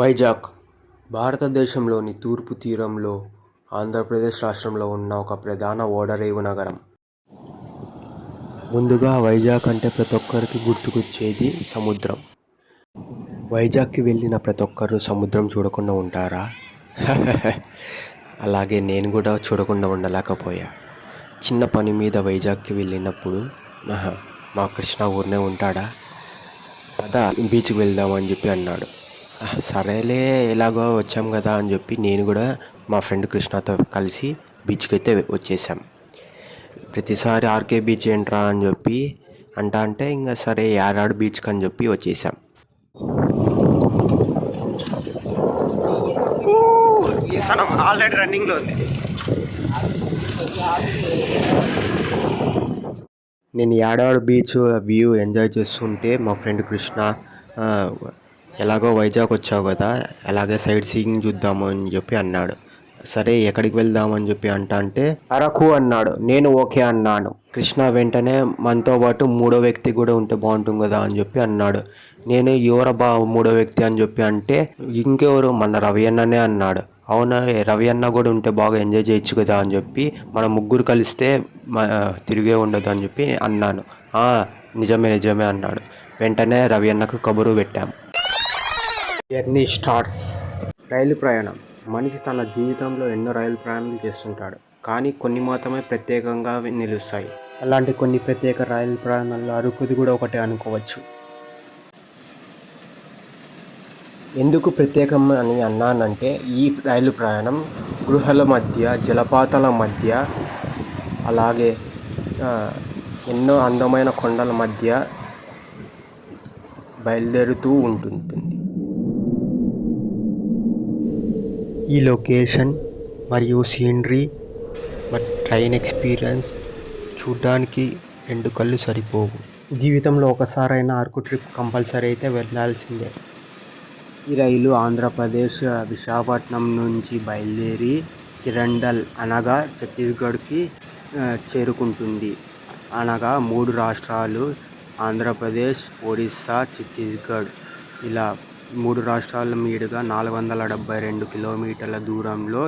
వైజాగ్ భారతదేశంలోని తూర్పు తీరంలో ఆంధ్రప్రదేశ్ రాష్ట్రంలో ఉన్న ఒక ప్రధాన ఓడరేవు నగరం. ముందుగా వైజాగ్ అంటే ప్రతి ఒక్కరికి గుర్తుకొచ్చేది సముద్రం. వైజాగ్కి వెళ్ళిన ప్రతి ఒక్కరు సముద్రం చూడకుండా ఉంటారా? అలాగే నేను కూడా చూడకుండా ఉండలేకపోయా. చిన్న పని మీద వైజాగ్కి వెళ్ళినప్పుడు మా కృష్ణ ఊరినే ఉంటాడా, పద బీచ్కి వెళ్దామని చెప్పి అన్నాడు. సరేలే ఎలాగో వచ్చాం కదా అని చెప్పి నేను కూడా మా ఫ్రెండ్ కృష్ణతో కలిసి బీచ్కి అయితే వచ్చేసాం. ప్రతిసారి ఆర్కే బీచ్ ఏంట్రా అని చెప్పి అంటే ఇంకా సరే యారాడు బీచ్కి అని చెప్పి వచ్చేసాం. ఆల్రెడీ రన్నింగ్లో ఉంది. నేను యాడాడు బీచ్ వ్యూ ఎంజాయ్ చేస్తుంటే మా ఫ్రెండ్ కృష్ణ ఎలాగో వైజాగ్ వచ్చావు కదా, అలాగే సైట్ సీయింగ్ చూద్దాము అని చెప్పి అన్నాడు. సరే ఎక్కడికి వెళ్దామని చెప్పి అంటే అరకు అన్నాడు. నేను ఓకే అన్నాను. కృష్ణ వెంటనే మనతో పాటు మూడో వ్యక్తి కూడా ఉంటే బాగుంటుంది కదా అని చెప్పి అన్నాడు. నేను ఎవరబ్బా మూడో వ్యక్తి అని చెప్పి అంటే ఇంకెవరు, మన రవి అన్ననే అన్నాడు. అవునా, రవి అన్న కూడా ఉంటే బాగా ఎంజాయ్ చేయొచ్చు కదా అని చెప్పి మన ముగ్గురు కలిస్తే తిరిగే ఉండదు అని చెప్పి అన్నాను. నిజమే అన్నాడు. వెంటనే రవి అన్నకు కబురు పెట్టాం. Journey starts. రైలు ప్రయాణం. మనిషి తన జీవితంలో ఎన్నో రైలు ప్రయాణాలు చేస్తుంటాడు, కానీ కొన్ని మాత్రమే ప్రత్యేకంగా నిలుస్తాయి. అలాంటి కొన్ని ప్రత్యేక రైలు ప్రయాణాల్లో అరకుది కూడా ఒకటే అనుకోవచ్చు. ఎందుకు ప్రత్యేకం అని అన్నానంటే, ఈ రైలు ప్రయాణం గృహాల మధ్య, జలపాతాల మధ్య, అలాగే ఎన్నో అందమైన కొండల మధ్య బయలుదేరుతూ ఉంటుంది. ఈ లొకేషన్ మరియు సీనరీ ట్రైన్ ఎక్స్పీరియన్స్ చూడ్డానికి రెండు కళ్ళు సరిపోవు. జీవితంలో ఒకసారైనా అరకు ట్రిప్ కంపల్సరీ అయితే వెళ్ళాల్సిందే. ఈ రైలు ఆంధ్రప్రదేశ్ విశాఖపట్నం నుంచి బయలుదేరి కిరండల్ అనగా ఛత్తీస్గఢ్కి చేరుకుంటుంది. అనగా 3 రాష్ట్రాలు ఆంధ్రప్రదేశ్, ఒడిస్సా, ఛత్తీస్గఢ్, ఇలా 3 రాష్ట్రాల మీదుగా 472 కిలోమీటర్ల దూరంలో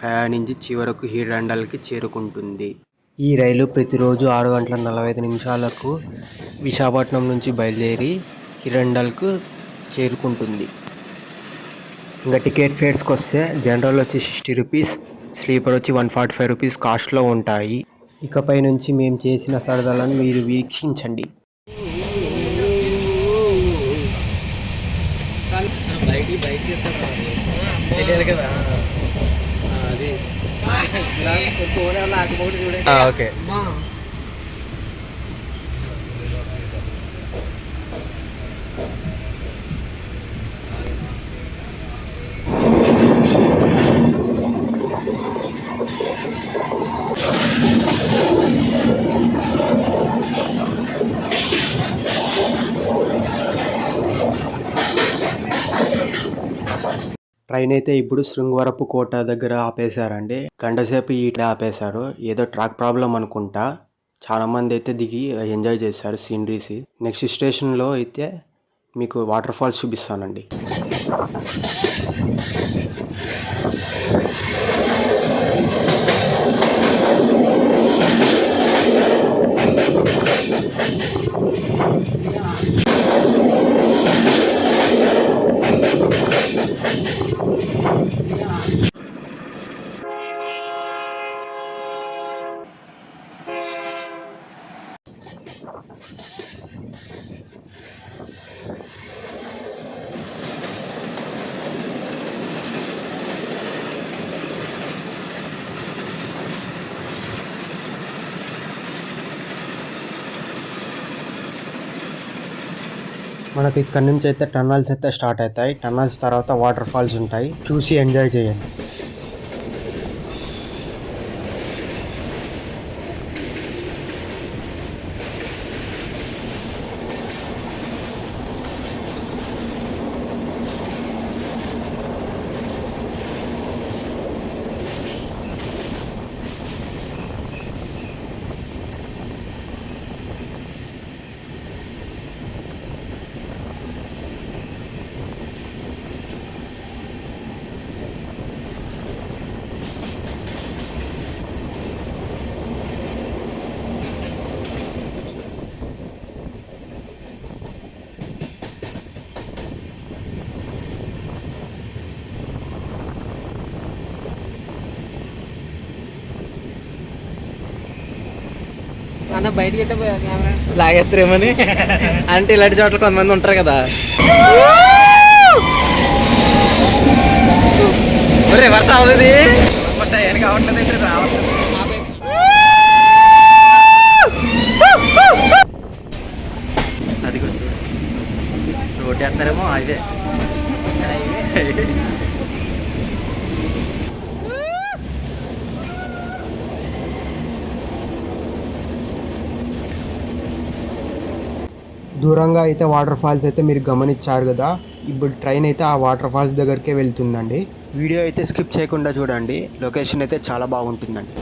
ప్రయాణించి చివరకు కిరండల్కి చేరుకుంటుంది. ఈ రైలు ప్రతిరోజు 6:45 విశాఖపట్నం నుంచి బయలుదేరి కిరండల్కు చేరుకుంటుంది. ఇంకా టికెట్ ఫేర్స్కి వస్తే జనరల్ వచ్చి 60 రూపీస్, స్లీపర్ వచ్చి 145 రూపీస్ కాస్ట్లో ఉంటాయి. ఇకపై నుంచి మేము చేసిన సరదాలను మీరు వీక్షించండి. ఓకే. ట్రైన్ అయితే ఇప్పుడు శృంగవరపు కోట దగ్గర ఆపేశారండి. గంటసేపు ఈట ఆపేశారు. ఏదో ట్రాక్ ప్రాబ్లం అనుకుంటా. చాలా మంది అయితే దిగి ఎంజాయ్ చేశారు సీనరీస్. నెక్స్ట్ స్టేషన్లో అయితే మీకు వాటర్ ఫాల్స్ చూపిస్తానండి. మనకి ఇక్కడ నుంచి అయితే టన్నల్స్ అయితే స్టార్ట్ అవుతాయి. టన్నల్స్ తర్వాత వాటర్ ఫాల్స్ ఉంటాయి. చూసి ఎంజాయ్ చేయండి. అన్న బయటికి అయితే కెమెరా లాగేస్తారేమని. అంటే ఇలాంటి చోట్ల కొంతమంది ఉంటారు కదా. రివర్స్ అవుతుంది టైర్ కావట్లేదు రావట్లేదు. అది కొంచెం రోడ్డు వేస్తారేమో అదే. దూరంగా అయితే వాటర్ ఫాల్స్ అయితే మీరు గమనించారు కదా. ఇప్పుడు ట్రైన్ అయితే ఆ వాటర్ ఫాల్స్ దగ్గరికే వెళ్తుందండి. వీడియో అయితే స్కిప్ చేయకుండా చూడండి. లొకేషన్ అయితే చాలా బాగుంటుందండి.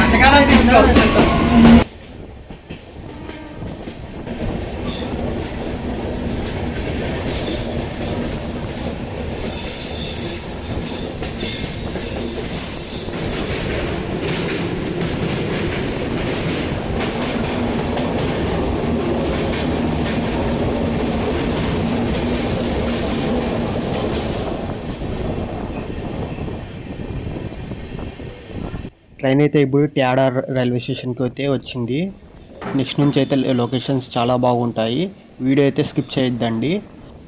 ఎంతకాలం తీసుకుంటావు? ట్రైన్ అయితే ఇప్పుడు ట్యాడార్ రైల్వే స్టేషన్కి అయితే వచ్చింది. నెక్స్ట్ నుంచి అయితే లొకేషన్స్ చాలా బాగుంటాయి. వీడియో అయితే స్కిప్ చేయొద్దండి.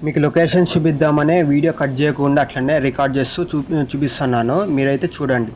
మీకు లొకేషన్స్ చూపిద్దామనే వీడియో కట్ చేయకుండా అట్లనే రికార్డ్ చేస్తూ చూపిస్తున్నాను. మీరైతే చూడండి.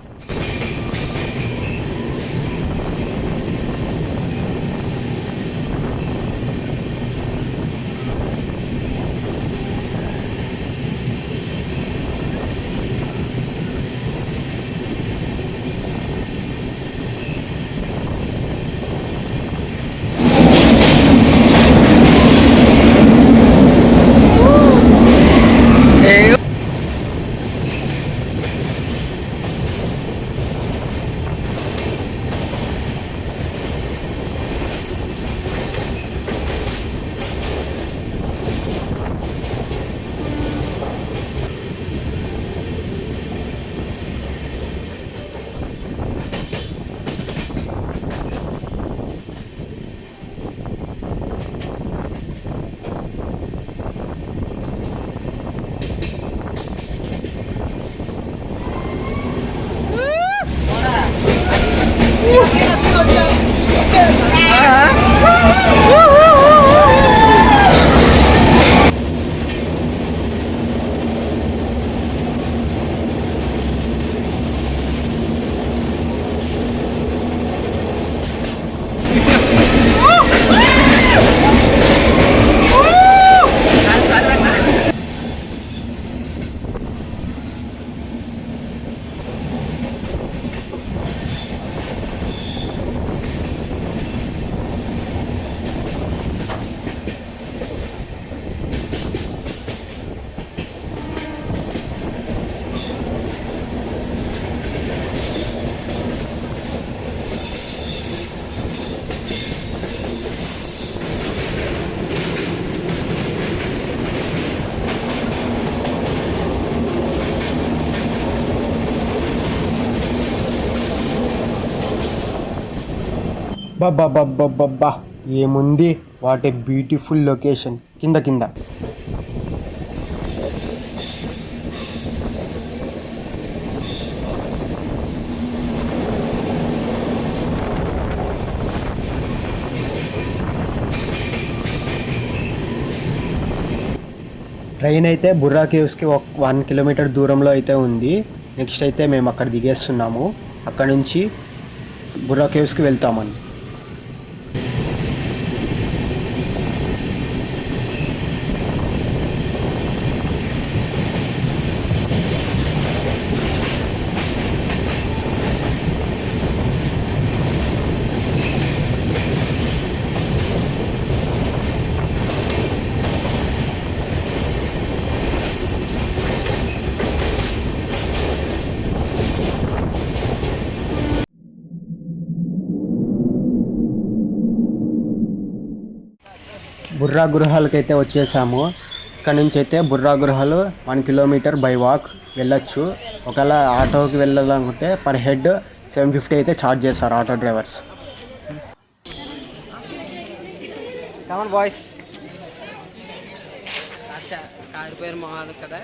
బాబా ఏముంది, వాట్ ఏ బ్యూటిఫుల్ లొకేషన్. కింద ట్రైన్ అయితే బుర్రా కేవ్స్కి 1 కిలోమీటర్ దూరంలో అయితే ఉంది. నెక్స్ట్ అయితే మేము అక్కడ దిగేస్తున్నాము. అక్కడ నుంచి బుర్రా కేవ్స్కి వెళ్తామండి. బుర్రా గృహాలకు అయితే వచ్చేసాము. ఇక్కడ నుంచి అయితే బుర్రా గృహాలు 1 కిలోమీటర్ బై వాక్ వెళ్ళొచ్చు. ఒకవేళ ఆటోకి వెళ్ళాలనుకుంటే పర్ హెడ్ 750 అయితే ఛార్జ్ చేస్తారు ఆటో డ్రైవర్స్. Come on boys. కారిపోయారు మాది కదా,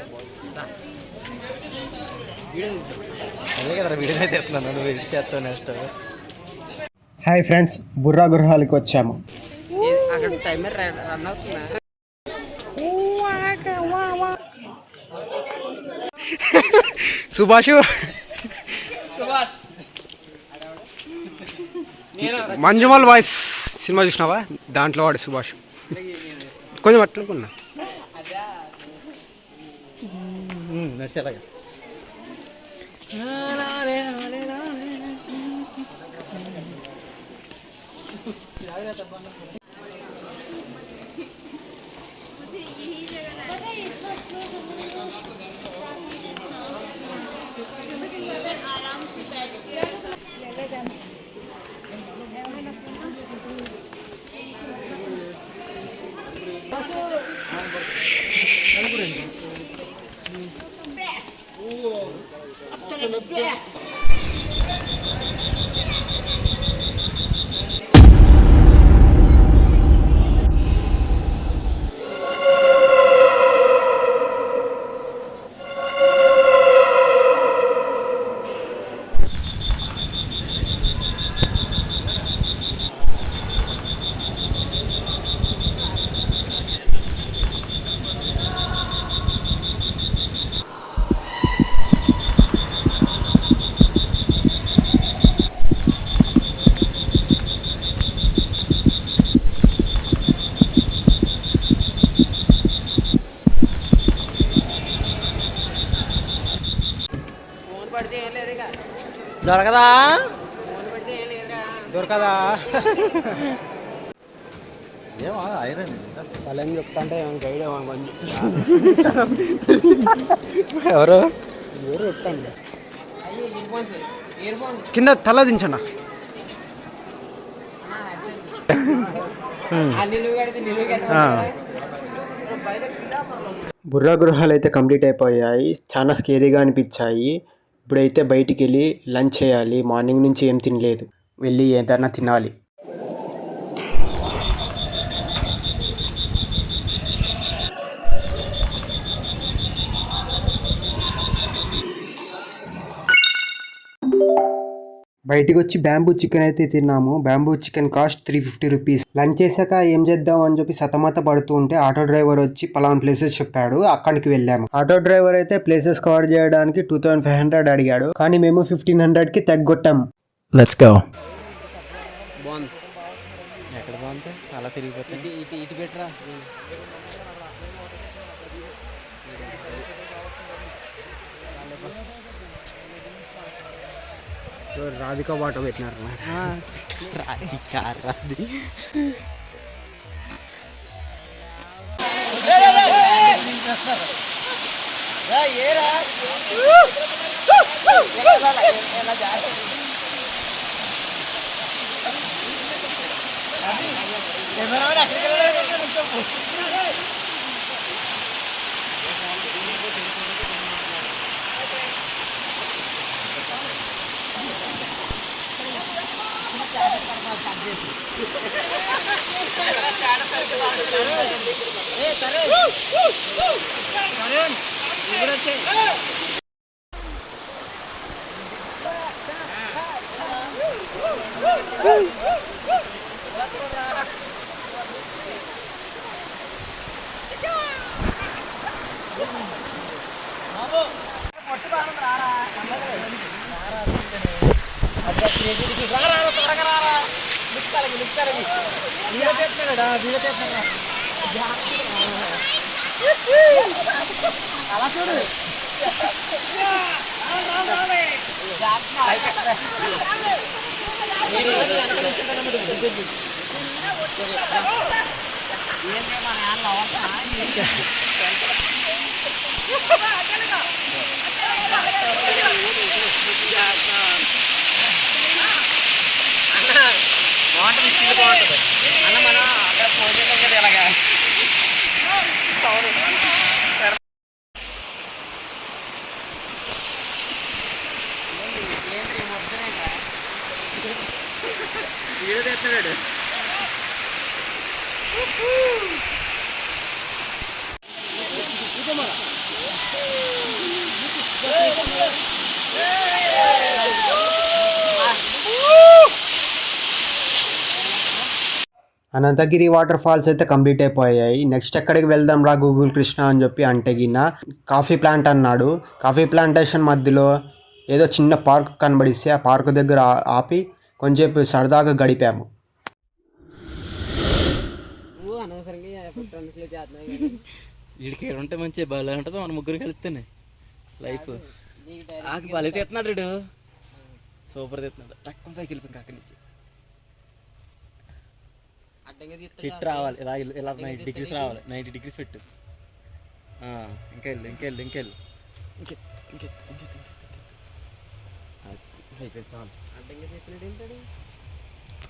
అదే కదా వీడియో అయితే ఎత్తున్నాను, నువ్వు ఎడిట్ చేస్తావు నెక్స్ట్. హాయ్ ఫ్రెండ్స్, బుర్రా గృహాలకి వచ్చాము. అక్కడ టైమర్ రన్ అవుతుందా? సుభాష్ మంజుమల్ బాయ్స్ సినిమా చూసినావా? దాంట్లో వాడు సుభాష్. కొంచెం అట్లనుకున్నా నడిచేలాగా. దొరకదా దొరకదా వాళ్ళని చెప్తా అంటే గైడ్ ఎవరు ఎవరు చెప్తాను. కింద తల దించండి. బుర్రా గృహాలు అయితే కంప్లీట్ అయిపోయాయి. చాలా స్కేరీగా అనిపించాయి. ఇప్పుడైతే బయటికి వెళ్ళి లంచ్ చేయాలి. మార్నింగ్ నుంచి ఏం తినలేదు, వెళ్ళి ఏదైనా తినాలి. బయటికి వచ్చి బ్యాంబూ చికెన్ అయితే తిన్నాము. Bamboo chicken cost 350 rupees. Lunch చేశాక ఏం చేద్దాం అని చెప్పి సతమత పడుతూ ఉంటే ఆటో డ్రైవర్ వచ్చి పలానా ప్లేసెస్ చెప్పాడు, అక్కడికి వెళ్ళాము. ఆటో డ్రైవర్ అయితే ప్లేసెస్ కవర్ చేయడానికి 2500 అడిగాడు, కానీ మేము 1500కి తగ్గొట్టాము. Let's go. బాగుంది. ఎక్కడ బాగుంది? అలా తిరిగిపోతుంది. ఇటు పెట్టరా. రాధికా బాట పెట్టినారు. రాధికా రాధి అలా చూడు. బాగుంటుంది అన్న. మనం అక్కడ ఫోన్ చేసాం కదా ఇలాగా. అనంతగిరి వాటర్ ఫాల్స్ అయితే కంప్లీట్ అయిపోయాయి. నెక్స్ట్ ఎక్కడికి వెళ్దాం రా గూగుల్ కృష్ణ అని చెప్పి అంటే గిన్న కాఫీ ప్లాంట్ అన్నాడు. కాఫీ ప్లాంటేషన్ మధ్యలో ఏదో చిన్న పార్క్ కనబడిస్తే ఆ పార్క్ దగ్గర ఆపి కొంచెంసేపు సరదాగా గడిపాము. వీడికి ఉంటే మంచి బాగా ఉంటుంది. మన ముగ్గురు కలిస్తేనే లైఫ్ బాగా తెస్తున్నాడు వీడు. సూపర్ తెస్తున్నాడు. తక్కువ పైకి వెళ్ళిపోయింది అక్కడి నుంచి. చెట్టు రావాలి ఇలా ఇలా 90 degrees రావాలి. 90 degrees పెట్టు. ఇంకెళ్ళు ఇంకెళ్ళు ఇంకెళ్ళు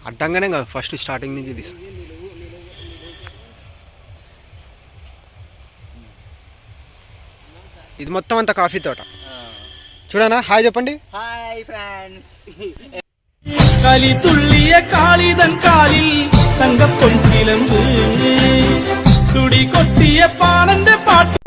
అడ్డంగానే కదా ఫస్ట్ స్టార్టింగ్ నుంచి తీసు. ఇది మొత్తం అంతా కాఫీ తోట చూడనా. హాయ్ చెప్పండి. Hi friends. களி துள்ளிய காளிதன் காலில் தங்க பொன்சிலம்பு துடி கொட்டிய பானந்த பாட்டு.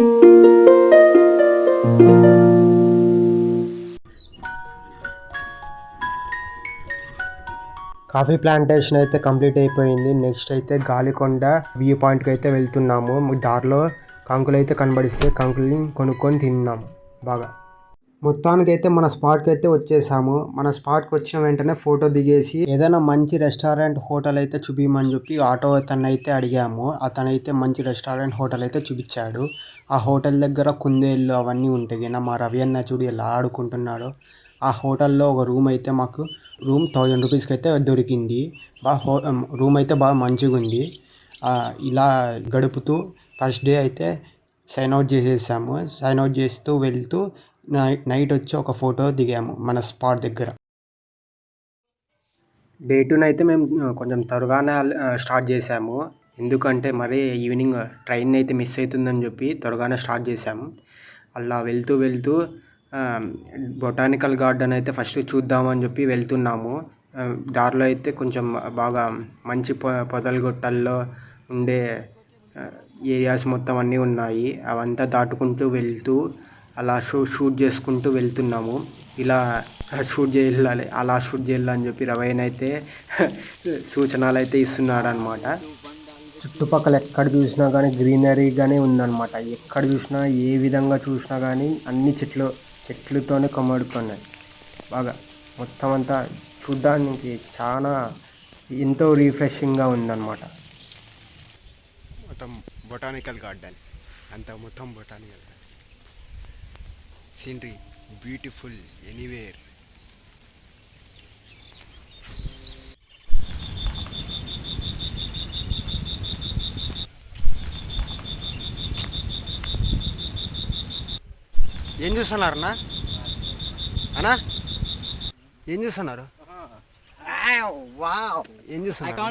కాఫీ ప్లాంటేషన్ అయితే కంప్లీట్ అయిపోయింది. నెక్స్ట్ అయితే గాలికొండ వ్యూ పాయింట్కి అయితే వెళ్తున్నాము. దారిలో కంకులు అయితే కనబడిస్తే కంకుల్ని కొనుక్కొని తిన్నాము బాగా. మొత్తానికైతే మన స్పాట్కి అయితే వచ్చేసాము. మన స్పాట్కి వచ్చిన వెంటనే ఫోటో దిగేసి ఏదైనా మంచి రెస్టారెంట్ హోటల్ అయితే చూపించమని చెప్పి ఆటో అతను అయితే అడిగాము. అతనైతే మంచి రెస్టారెంట్ హోటల్ అయితే చూపించాడు. ఆ హోటల్ దగ్గర కుందేళ్ళు అవన్నీ ఉంటాయి. మా రవి అన్న చూడు ఎలా ఆడుకుంటున్నాడు. ఆ హోటల్లో ఒక రూమ్ అయితే మాకు రూమ్ 1000 రూపీస్కి అయితే దొరికింది. రూమ్ అయితే బాగా మంచిగా ఉంది. ఇలా గడుపుతూ ఫస్ట్ డే అయితే సైన్ అవుట్ చేసేసాము. సైన్ అవుట్ చేస్తూ వెళ్తూ నైట్ వచ్చి ఒక ఫోటో దిగాము మన స్పాట్ దగ్గర. డే 2 అయితే మేము కొంచెం త్వరగానే స్టార్ట్ చేసాము. ఎందుకంటే మరీ ఈవినింగ్ ట్రైన్ అయితే మిస్ అవుతుందని చెప్పి త్వరగానే స్టార్ట్ చేసాము. అలా వెళ్తూ వెళ్తూ బొటానికల్ గార్డెన్ అయితే ఫస్ట్ చూద్దామని చెప్పి వెళ్తున్నాము. దారిలో అయితే కొంచెం బాగా మంచి పొదలగొట్టల్లో ఉండే ఏరియాస్ మొత్తం అన్నీ ఉన్నాయి. అవంతా దాటుకుంటూ వెళ్తూ అలా షూట్ చేసుకుంటూ వెళ్తున్నాము. ఇలా షూట్ చేయాలి అలా షూట్ చేయాలి అని చెప్పి రవైన్ అయితే సూచనలు అయితే ఇస్తున్నాడు అనమాట. చుట్టుపక్కల ఎక్కడ చూసినా కానీ గ్రీనరీగానే ఉందన్నమాట. ఎక్కడ చూసినా ఏ విధంగా చూసినా కానీ అన్ని చెట్లతోనే కమ్మడుకున్నాయి బాగా. మొత్తం అంతా చూడ్డానికి చాలా ఎంతో రిఫ్రెషింగ్గా ఉందన్నమాట. మొత్తం బొటానికల్ గార్డెన్ అంతా మొత్తం botanical garden. Scenery beautiful anywhere. ఏం చూస్తున్నారు అన్నా ఏం చూస్తున్నారు? ఏం చూస్తున్నారు?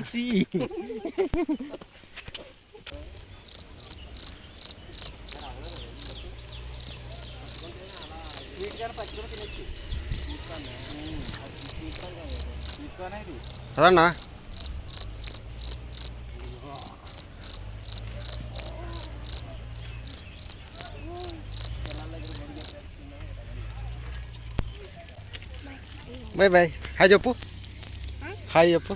అదన్నా బాయ్ బాయ్. హాయ్ చెప్పు. హాయ్ చెప్పు.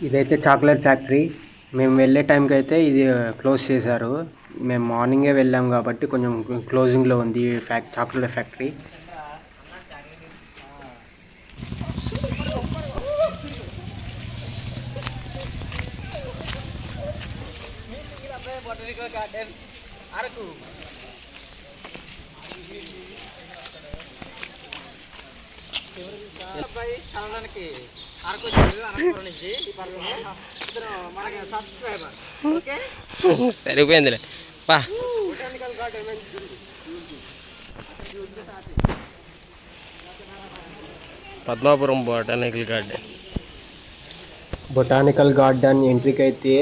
ఇదైతే చాక్లెట్ ఫ్యాక్టరీ. మేము వెళ్ళే టైంకి అయితే ఇది క్లోజ్ చేశారు. మేము మార్నింగే వెళ్ళాం కాబట్టి కొంచెం క్లోజింగ్లో ఉంది చాక్లెట్ ఫ్యాక్టరీ. సరిపోయిందిలే పా. Padmapuram botanical garden. Botanical garden ఎంట్రీకి అయితే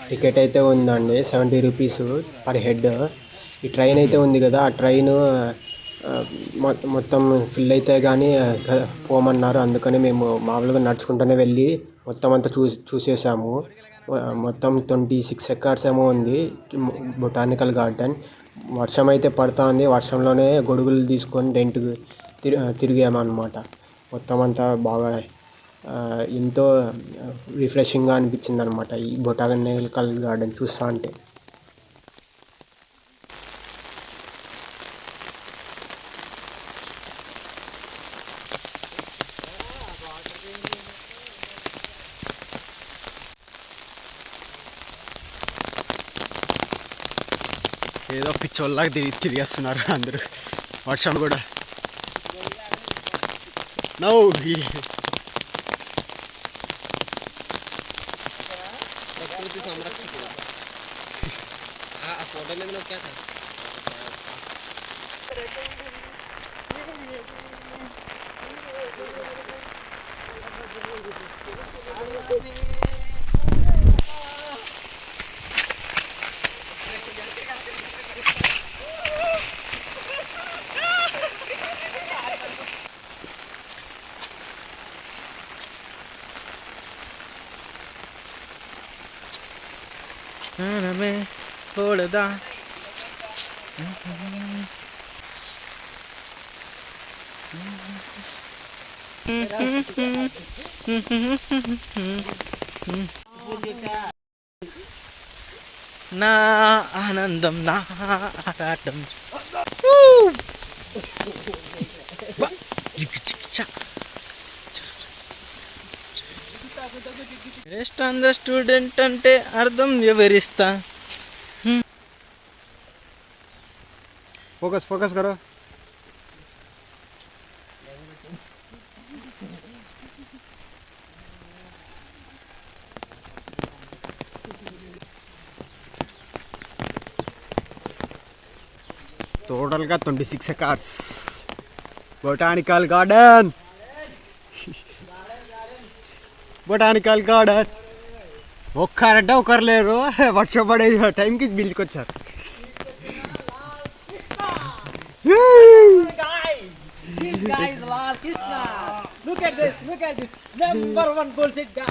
టికెట్ అయితే ఉందండి 70 రూపీస్ పర్ హెడ్. ఈ ట్రైన్ అయితే ఉంది కదా, ఆ ట్రైన్ మొత్తం ఫిల్ అయితే కానీ పోమన్నారు. అందుకని మేము మామూలుగా నడుచుకుంటూనే వెళ్ళి మొత్తం అంతా చూసేసాము. మొత్తం 26 ఎకర్స్ ఏమో ఉంది బొటానికల్ గార్డెన్. వర్షం అయితే పడుతూ ఉంది. వర్షంలోనే గొడుగులు తీసుకొని రెంట్కి తిరిగామన్నమాట. మొత్తం అంతా బాగా ఎంతో రిఫ్రెషింగ్గా అనిపించింది అనమాట ఈ బొటానికల్ గార్డెన్ చూస్తూ ఉంటే. ఏదో పిచ్చోళ్ళలాగా తిరిగేస్తున్నారు అందరూ. వర్షం కూడా నవ్వు ప్రకృతి సంరక్షకుడు ఆ ఫోటో మీద నొక్కాక थोड़ा నా ఆనందం నా ఆరాటం రెస్ట్ ఆన్ ద స్టూడెంట్ అంటే అర్థం వివరిస్తా. फोकस फोकस करो. టోటల్గా 26 acres botanical garden. Botanical garden ఒక్కరంటే ఒకరు లేరు. వర్షం పడే టైంకి పిలుచుకొచ్చారు. This guy is Lal Krishna. Look at this. Number 1 bullshit guy.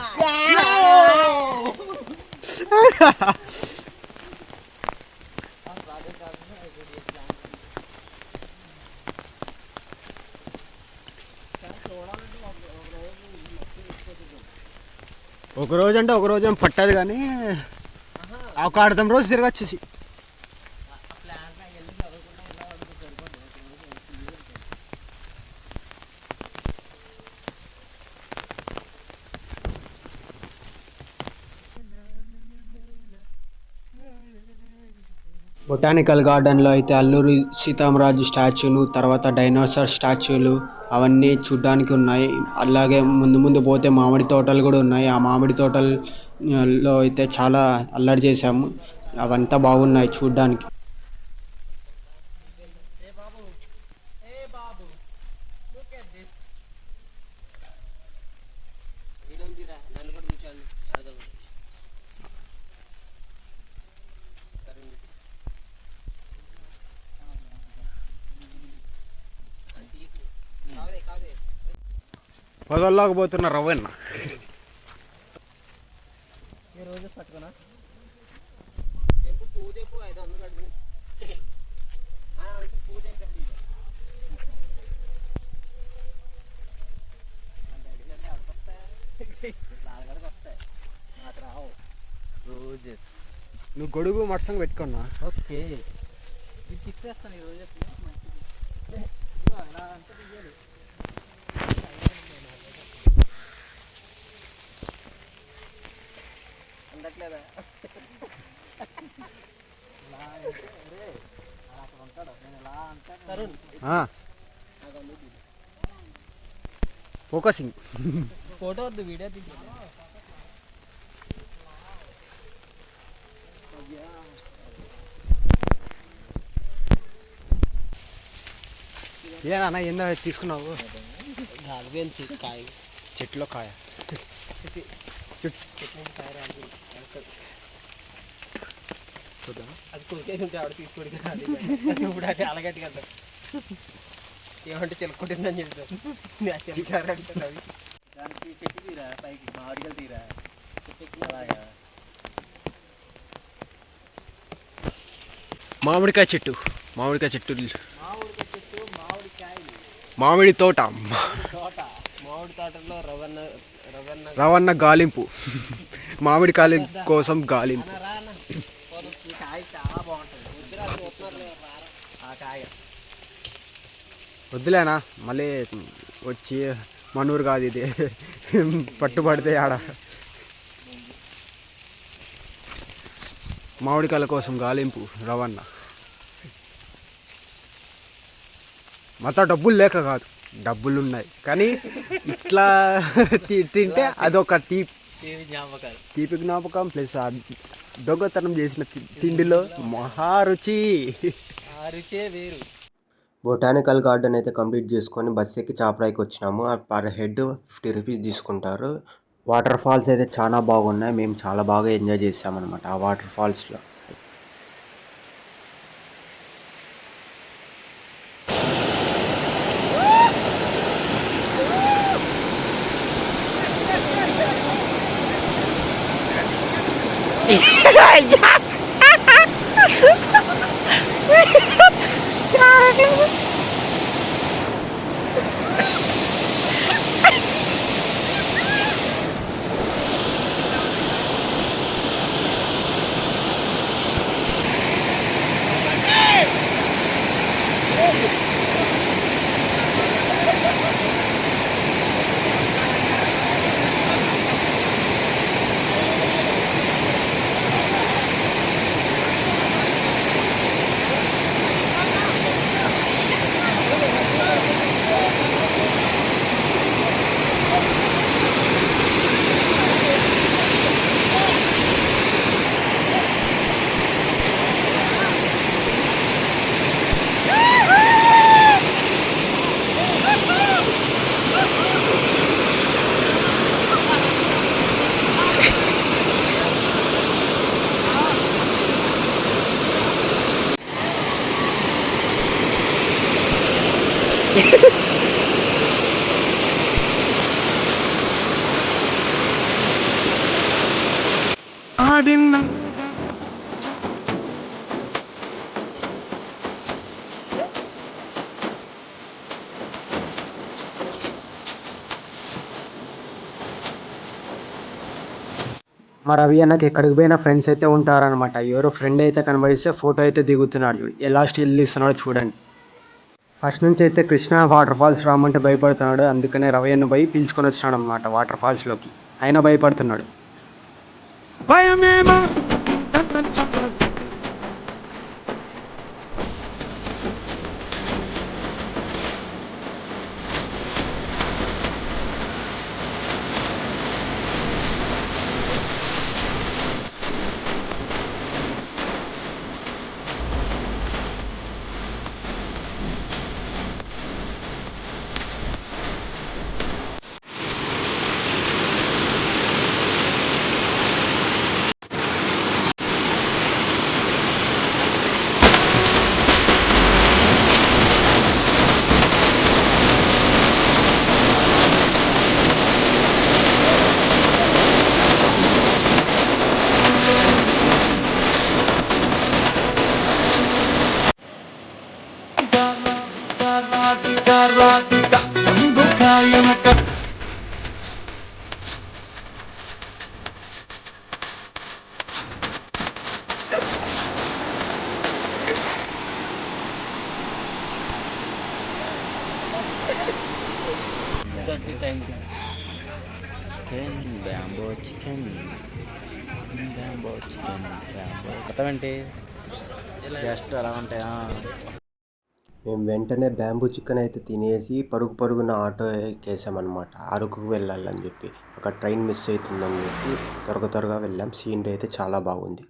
ఒక రోజు అంటే ఒక రోజు ఏం పట్టదు కానీ ఒక అర్థం రోజు తిరగచ్చేసి. బొటానికల్ గార్డెన్లో అయితే అల్లూరి సీతారామరాజు స్టాచ్యూలు, తర్వాత డైనోసార్ స్టాచ్యూలు అవన్నీ చూడ్డానికి ఉన్నాయి. అలాగే ముందు పోతే మామిడి తోటలు కూడా ఉన్నాయి. ఆ మామిడి తోటల్లో అయితే చాలా అల్లరి చేసాము. అవంతా బాగున్నాయి చూడ్డానికి. పొదల్లోకి పోతున్న రవ్వన్న రోజెస్. నువ్వు గొడుగు మట్సంగా పెట్టుకున్నా. ఓకే మీకు ఇచ్చేస్తాను ఈ రోజెస్. అందట్లేదా తరుణ్ ఫోకసింగ్. ఫోటో వద్దు, వీడియో తీసి. ఏనా ఏందో తీసుకున్నావు? కాయ చెట్లో కాయ. అది కొరికేసి ఉంటే ఆవిడ తీసుకోడు కదా. ఇప్పుడు అది అలగట్టి కదా ఏమంటే చిలకొట్టిందని చెప్తాను. దానికి చెట్టు తీరా, పైకి మామిడికాయలు తీరా, చెట్టు అలాగా మామిడికాయ చెట్టు మామిడి తోట మామిడి తోటలో రవణ గాలింపు మామిడి కాలి కోసం గాలింపు. ఈ కాయ చాలా బాగుంటుంది. గుజరాత్ చూస్తున్నారు ఆ కాయ. వద్దులేనా మళ్ళీ వచ్చి మనూరు కాదు ఇది పట్టుబడితే ఆడ. మామిడికాయల కోసం గాలింపు రవణ. మొత్తం డబ్బులు లేక కాదు, డబ్బులు ఉన్నాయి కానీ ఇట్లా తింటే అదొక తీపి జ్ఞాపకం ప్లస్ దొంగతనం చేసిన తిండిలో మహారుచి. రుచే వేరు. బొటానికల్ గార్డెన్ అయితే కంప్లీట్ చేసుకొని బస్ ఎక్కి చాపరాయికి వచ్చినాము. పర్ హెడ్ 50 రూపీస్ తీసుకుంటారు. వాటర్ ఫాల్స్ అయితే చాలా బాగున్నాయి. మేము చాలా బాగా ఎంజాయ్ చేసామన్నమాట ఆ వాటర్ ఫాల్స్లో. మా రవి అన్నకి ఎక్కడికి పోయినా ఫ్రెండ్స్ అయితే ఉంటారనమాట. ఎవరో ఫ్రెండ్ అయితే కనబడిస్తే ఫోటో అయితే దిగుతున్నాడు. ఎలా స్టిల్ ఇస్తున్నాడో చూడండి. ఫస్ట్ నుంచి అయితే కృష్ణ వాటర్ ఫాల్స్ రామంటే భయపడుతున్నాడు. అందుకనే రవి అన్న పోయి పిలుచుకొని వచ్చినాడు అనమాట వాటర్ ఫాల్స్లోకి. ఆయన భయపడుతున్నాడు. కొత్తవంటే జస్ట్ అలా ఉంటాయా. మేము వెంటనే బ్యాంబూ చికెన్ అయితే తినేసి పరుగున ఆటో ఎక్కేసామన్నమాట. అరకుకు వెళ్ళాలని చెప్పి. అక్కడ ట్రైన్ మిస్ అవుతుందని చెప్పి త్వరగా వెళ్ళాం. సీనరీ అయితే చాలా బాగుంది.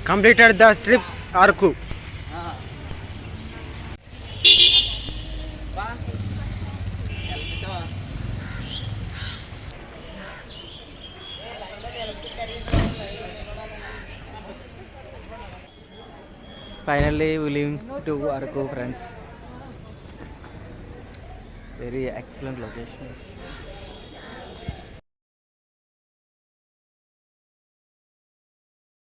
Completed the trip Araku. Finally, we leaving to Araku, friends. Very excellent location.